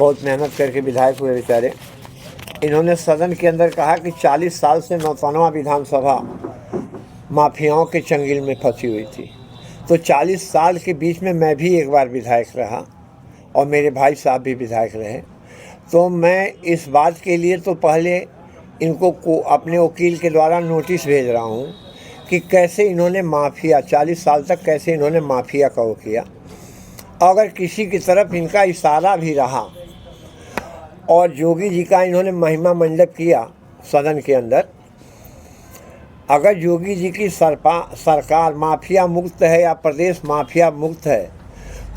बहुत मेहनत करके विधायक हुए बेचारे। इन्होंने सदन के अंदर कहा कि 40 साल से 99वां विधानसभा माफियाओं के चंगुल में फंसी हुई थी। तो 40 साल के बीच में मैं भी एक बार विधायक रहा और मेरे भाई साहब भी विधायक रहे। तो मैं इस बात के लिए तो पहले इनको अपने वकील के द्वारा नोटिस भेज रहा हूँ कि कैसे इन्होंने माफिया 40 साल तक कैसे इन्होंने माफिया का वो किया। अगर किसी की तरफ इनका इशारा भी रहा और योगी जी का इन्होंने महिमा मंडप किया सदन के अंदर, अगर योगी जी की सरकार माफिया मुक्त है या प्रदेश माफिया मुक्त है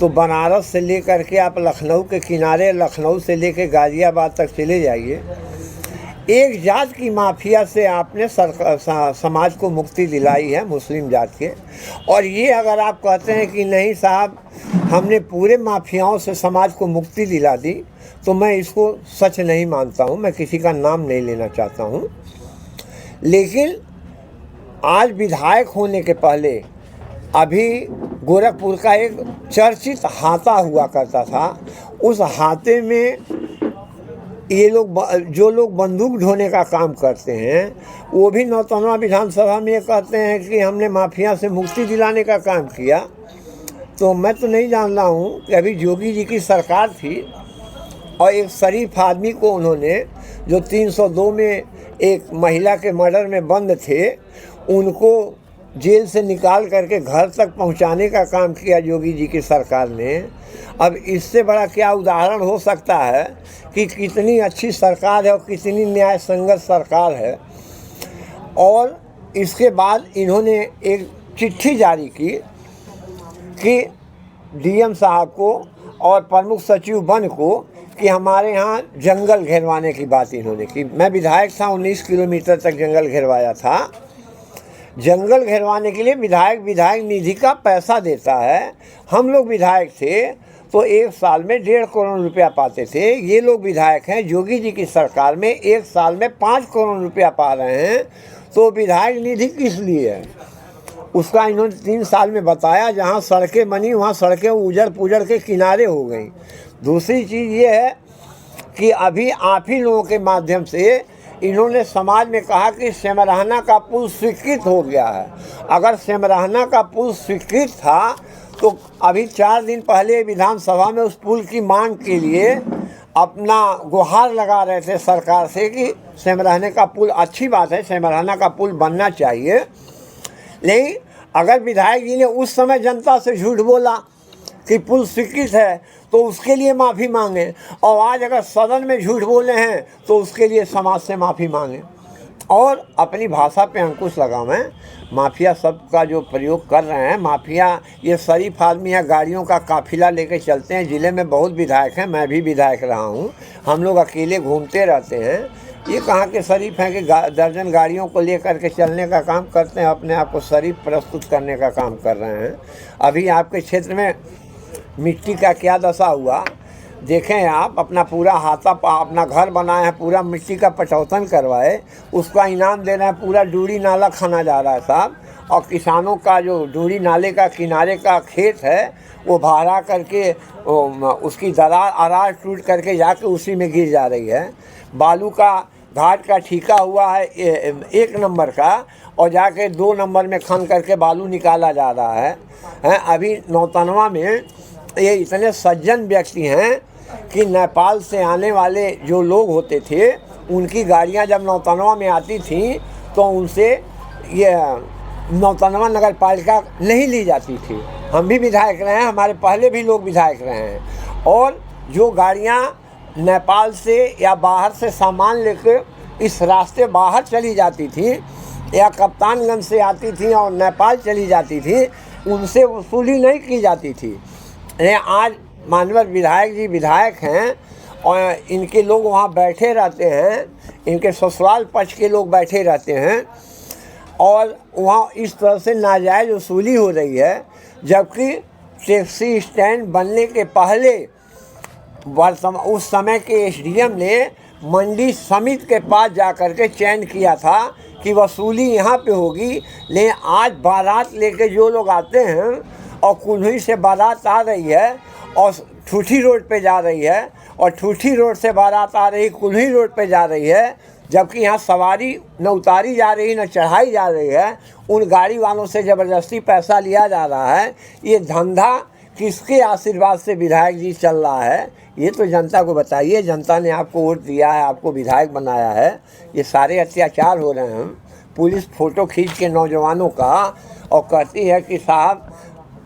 तो बनारस से लेकर के आप लखनऊ के किनारे, लखनऊ से लेकर गाज़ियाबाद तक चले जाइए। एक जात की माफिया से आपने समाज को मुक्ति दिलाई है, मुस्लिम जात के। और ये अगर आप कहते हैं कि नहीं साहब हमने पूरे माफियाओं से समाज को मुक्ति दिला दी, तो मैं इसको सच नहीं मानता हूँ। मैं किसी का नाम नहीं लेना चाहता हूँ, लेकिन आज विधायक होने के पहले अभी गोरखपुर का एक चर्चित हाता हुआ करता था। उस हाते में ये लोग जो लोग बंदूक ढोने का काम करते हैं वो भी 99वां विधानसभा में ये कहते हैं कि हमने माफिया से मुक्ति दिलाने का काम किया। तो मैं तो नहीं जान रहा हूँ कि अभी योगी जी की सरकार थी और एक शरीफ आदमी को उन्होंने, जो 302 में एक महिला के मर्डर में बंद थे, उनको जेल से निकाल करके घर तक पहुंचाने का काम किया योगी जी की सरकार ने। अब इससे बड़ा क्या उदाहरण हो सकता है कि कितनी अच्छी सरकार है और कितनी न्याय संगत सरकार है। और इसके बाद इन्होंने एक चिट्ठी जारी की कि डीएम साहब को और प्रमुख सचिव वन को कि हमारे यहाँ जंगल घेरवाने की बात इन्होंने की। मैं विधायक था, 19 किलोमीटर तक जंगल घेरवाया था। जंगल घेरवाने के लिए विधायक निधि का पैसा देता है। हम लोग विधायक थे तो एक साल में 1.5 करोड़ रुपया पाते थे। ये लोग विधायक हैं, योगी जी की सरकार में एक साल में 5 करोड़ रुपया पा रहे हैं। तो विधायक निधि किस लिए है उसका इन्होंने 3 साल में बताया। जहाँ सड़कें बनी वहाँ सड़कें उजड़ पुजड़ के किनारे हो गई। दूसरी चीज़ ये है कि अभी आप ही लोगों के माध्यम से इन्होंने समाज में कहा कि सेमराहना का पुल स्वीकृत हो गया है। अगर सेमराहना का पुल स्वीकृत था तो अभी 4 दिन पहले विधानसभा में उस पुल की मांग के लिए अपना गुहार लगा रहे थे सरकार से कि सेमराहना का पुल, अच्छी बात है सेमराहना का पुल बनना चाहिए। लेकिन अगर विधायक जी ने उस समय जनता से झूठ बोला कि पुल स्वीकृत है तो उसके लिए माफ़ी मांगे, और आज अगर सदन में झूठ बोले हैं तो उसके लिए समाज से माफ़ी मांगे और अपनी भाषा पे अंकुश लगावें। माफिया शब्द का जो प्रयोग कर रहे हैं, माफिया ये शरीफ आदमी है, गाड़ियों का काफिला लेके चलते हैं। ज़िले में बहुत विधायक हैं, मैं भी विधायक रहा हूँ। हम लोग अकेले घूमते रहते हैं। ये कहाँ के शरीफ हैं कि दर्जन गाड़ियों को लेकर के चलने का काम करते हैं, अपने आप को शरीफ प्रस्तुत करने का काम कर रहे हैं। अभी आपके क्षेत्र में मिट्टी का क्या दशा हुआ देखें आप। अपना पूरा हाथा अपना घर बनाए हैं, पूरा मिट्टी का पटौतन करवाए, उसका इनाम दे रहे हैं। पूरा डूड़ी नाला खाना जा रहा है साहब। और किसानों का जो डूड़ी नाले का किनारे का खेत है वो भाड़ा करके उसकी अरार टूट करके जाके उसी में गिर जा रही है। बालू का घाट का ठीका हुआ है 1 नंबर का, और जाके 2 नंबर में खन करके बालू निकाला जा रहा है। अभी नौतनवा में ये इतने सज्जन व्यक्ति हैं कि नेपाल से आने वाले जो लोग होते थे उनकी गाड़ियां जब नौतनवा में आती थी तो उनसे ये नौतनवा नगर पालिका नहीं ली जाती थी। हम भी विधायक रहे हैं, हमारे पहले भी लोग विधायक रहे हैं। और जो गाड़ियां नेपाल से या बाहर से सामान लेकर इस रास्ते बाहर चली जाती थी या कप्तानगंज से आती थी और नेपाल चली जाती थी, उनसे वसूली नहीं की जाती थी। आज मानवर विधायक जी विधायक हैं और इनके लोग वहाँ बैठे रहते हैं, इनके ससुराल पक्ष के लोग बैठे रहते हैं और वहाँ इस तरह से नाजायज़ वसूली हो रही है। जबकि टैक्सी स्टैंड बनने के पहले उस समय के एसडीएम ने मंडी समिति के पास जा कर के चयन किया था कि वसूली यहाँ पे होगी। लेकिन आज बारात लेके जो लोग आते हैं और कुल्ही से बारात आ रही है और ठूठी रोड पे जा रही है और ठूठी रोड से बारात आ रही, कुल्ही रोड पे जा रही है, जबकि यहाँ सवारी न उतारी जा रही न चढ़ाई जा रही है। उन गाड़ी वालों से ज़बरदस्ती पैसा लिया जा रहा है। ये धंधा किसके आशीर्वाद से विधायक जी चल रहा है, ये तो जनता को बताइए। जनता ने आपको वोट दिया है, आपको विधायक बनाया है। ये सारे अत्याचार हो रहे हैं। पुलिस फ़ोटो खींच के नौजवानों का और कहती है कि साहब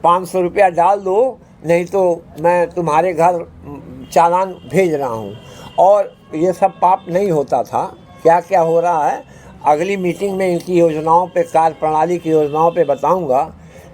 500 रुपया डाल दो, नहीं तो मैं तुम्हारे घर चालान भेज रहा हूँ। और ये सब पाप नहीं होता था। क्या क्या हो रहा है अगली मीटिंग में इनकी योजनाओं पे, कार्य प्रणाली की योजनाओं पे बताऊंगा।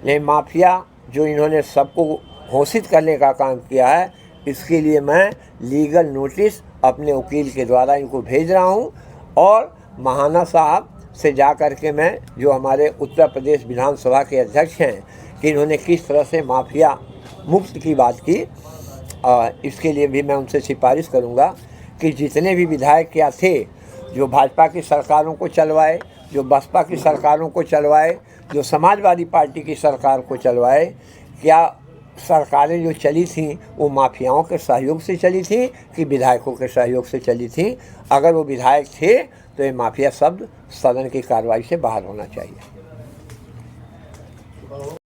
लेकिन माफिया जो इन्होंने सबको घोषित करने का काम किया है, इसके लिए मैं लीगल नोटिस अपने वकील के द्वारा इनको भेज रहा हूं। और महाना साहब से जा कर के मैं, जो हमारे उत्तर प्रदेश विधानसभा के अध्यक्ष हैं, कि इन्होंने किस तरह से माफिया मुक्त की बात की, इसके लिए भी मैं उनसे सिफारिश करूंगा कि जितने भी विधायक क्या थे, जो भाजपा की सरकारों को चलवाए, जो बसपा की सरकारों को चलवाए, जो समाजवादी पार्टी की सरकार को चलवाए, क्या सरकारें जो चली थीं वो माफियाओं के सहयोग से चली थी कि विधायकों के सहयोग से चली थी? अगर वो विधायक थे तो ये माफिया शब्द सदन की कार्रवाई से बाहर होना चाहिए।